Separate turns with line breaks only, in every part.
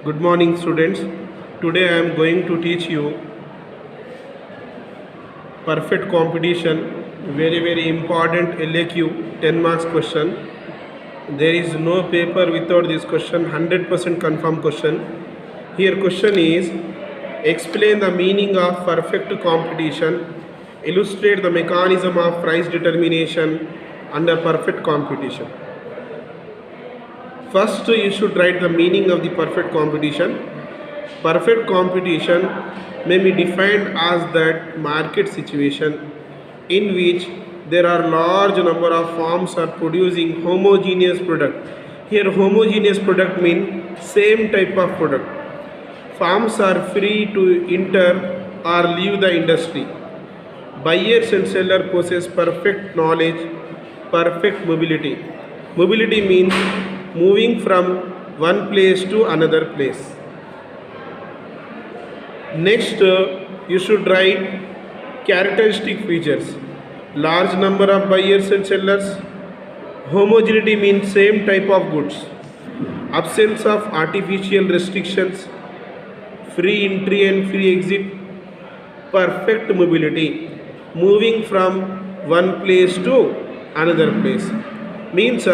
Good morning, students. Today I am going to teach you perfect competition, very important LAQ 10 marks question. There is no paper without this question, 100% confirm question. Here question is, explain the meaning of perfect competition, illustrate the mechanism of price determination under perfect competition. First, you should write the meaning of the perfect competition. Perfect competition may be defined as that market situation in which there are large number of firms are producing homogeneous product. Here homogeneous product means same type of product. Firms are free to enter or leave the industry. Buyers and sellers possess perfect knowledge, perfect mobility. Mobility means moving from one place to another place. Next, you should write characteristic features. Large number of buyers and sellers. Homogeneity means same type of goods. Absence of artificial restrictions. Free entry and free exit. Perfect mobility. Moving from one place to another place. Means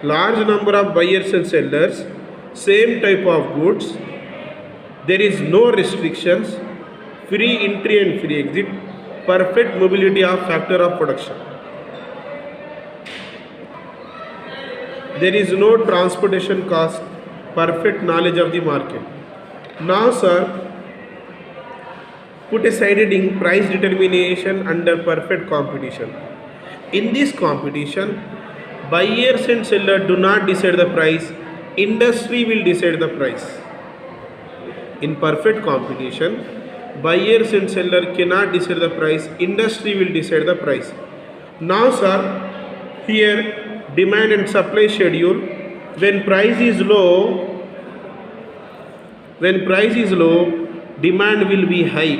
large number of buyers and sellers. Same type of goods. There is no restrictions, free entry and free exit, perfect mobility of factor of production. There is no transportation cost, perfect knowledge of the market. Now sir, put aside heading price determination under perfect competition. In this competition, buyers and sellers do not decide the price, industry will decide the price. In perfect competition, buyers and seller cannot decide the price, industry will decide the price. Now sir, here demand and supply schedule, when price is low, demand will be high.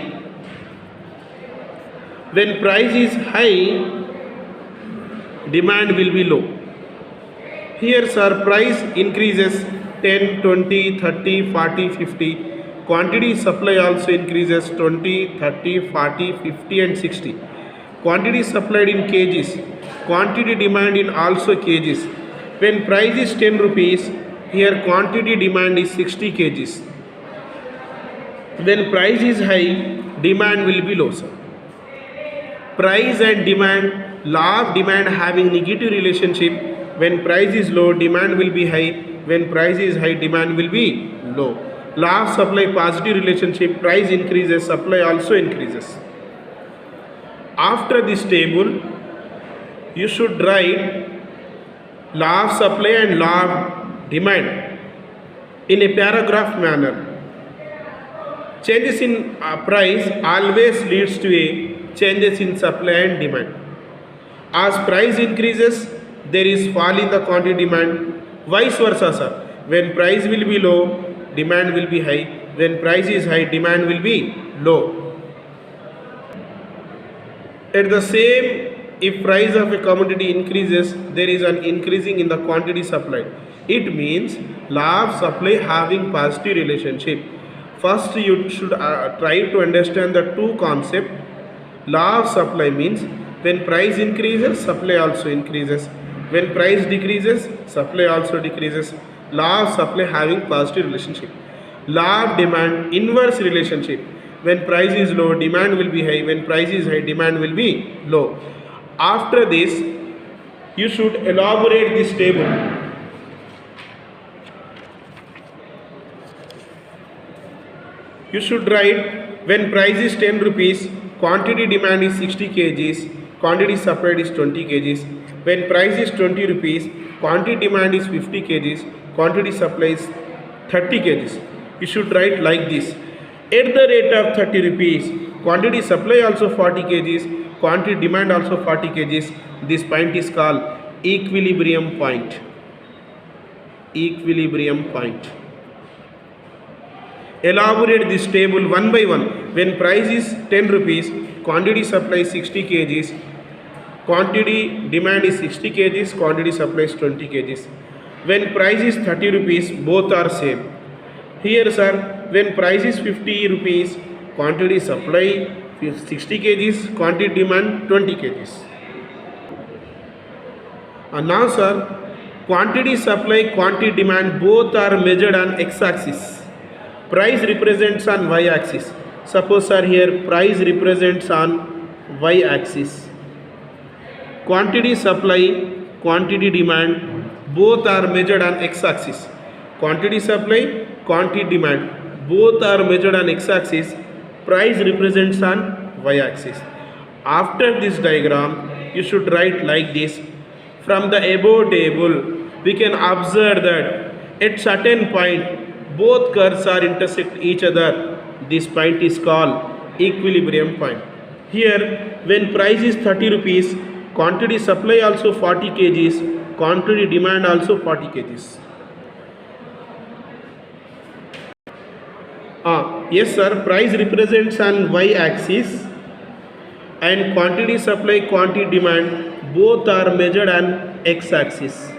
When price is high, demand will be low. Here sir, price increases 10, 20, 30, 40, 50. Quantity supply also increases 20, 30, 40, 50 and 60. Quantity supplied in kgs. Quantity demand in also kgs. When price is 10 rupees, here quantity demand is 60 kgs. When price is high, demand will be low. Sir. Price and demand, law of demand having negative relationship. When price is low, demand will be high. When price is high, demand will be low. Law of supply positive relationship, price increases, supply also increases. After this table, you should write law of supply and law of demand in a paragraph manner. Changes in price always leads to a changes in supply and demand. As price increases, there is fall in the quantity demand. Vice versa, sir. When price will be low, demand will be high. When price is high, demand will be low. At the same, if price of a commodity increases, there is an increasing in the quantity supplied. It means law of supply having positive relationship. First, you should try to understand the two concepts. Law of supply means when price increases, supply also increases. When price decreases, supply also decreases. Law of supply having positive relationship. Law of demand inverse relationship. When price is low, demand will be high. When price is high, demand will be low. After this, you should elaborate this table. You should write when price is 10 rupees, quantity demand is 60 kgs, quantity supplied is 20 kgs. When price is 20 rupees, quantity demand is 50 kgs, quantity supply is 30 kgs. You should write like this. At the rate of 30 rupees, quantity supply also 40 kgs, quantity demand also 40 kgs. This point is called equilibrium point. Equilibrium point. Elaborate this table one by one. When price is 10 rupees, quantity supply is 60 kgs, quantity demand is 60 kgs, quantity supply is 20 kgs. When price is 30 rupees, both are same. Here sir, when price is 50 rupees, quantity supply 60 kgs, quantity demand 20 kgs. And now sir, quantity supply, quantity demand both are measured on x-axis. Price represents on y-axis. Suppose sir, here price represents on y-axis. Quantity supply, quantity demand both are measured on x-axis. Quantity supply, quantity demand both are measured on x-axis. Price represents on y-axis. After this diagram, you should write like this. From the above table, we can observe that at certain point, both curves are intersect each other. This point is called equilibrium point. Here, when price is 30 rupees, quantity supply also 40 kgs, quantity demand also 40 kgs. Yes sir, price represents on y-axis and quantity supply, quantity demand both are measured on x-axis.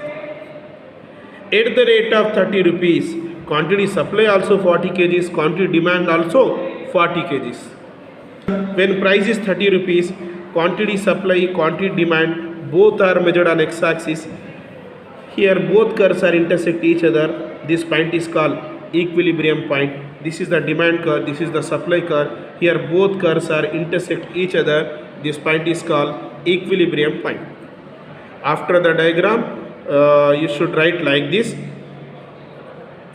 At the rate of 30 rupees, quantity supply also 40 kgs, quantity demand also 40 kgs. When price is 30 rupees, quantity supply, quantity demand both are measured on x-axis. Here both curves are intersect each other. This point is called equilibrium point. This is the demand curve, this is the supply curve. Here both curves are intersect each other. This point is called equilibrium point. After the diagram, you should write like this.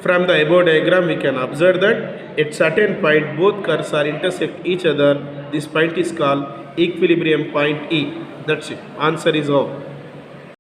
From the above diagram, we can observe that at certain point both curves are intersect each other. This point is called equilibrium point E. That's it. Answer is O.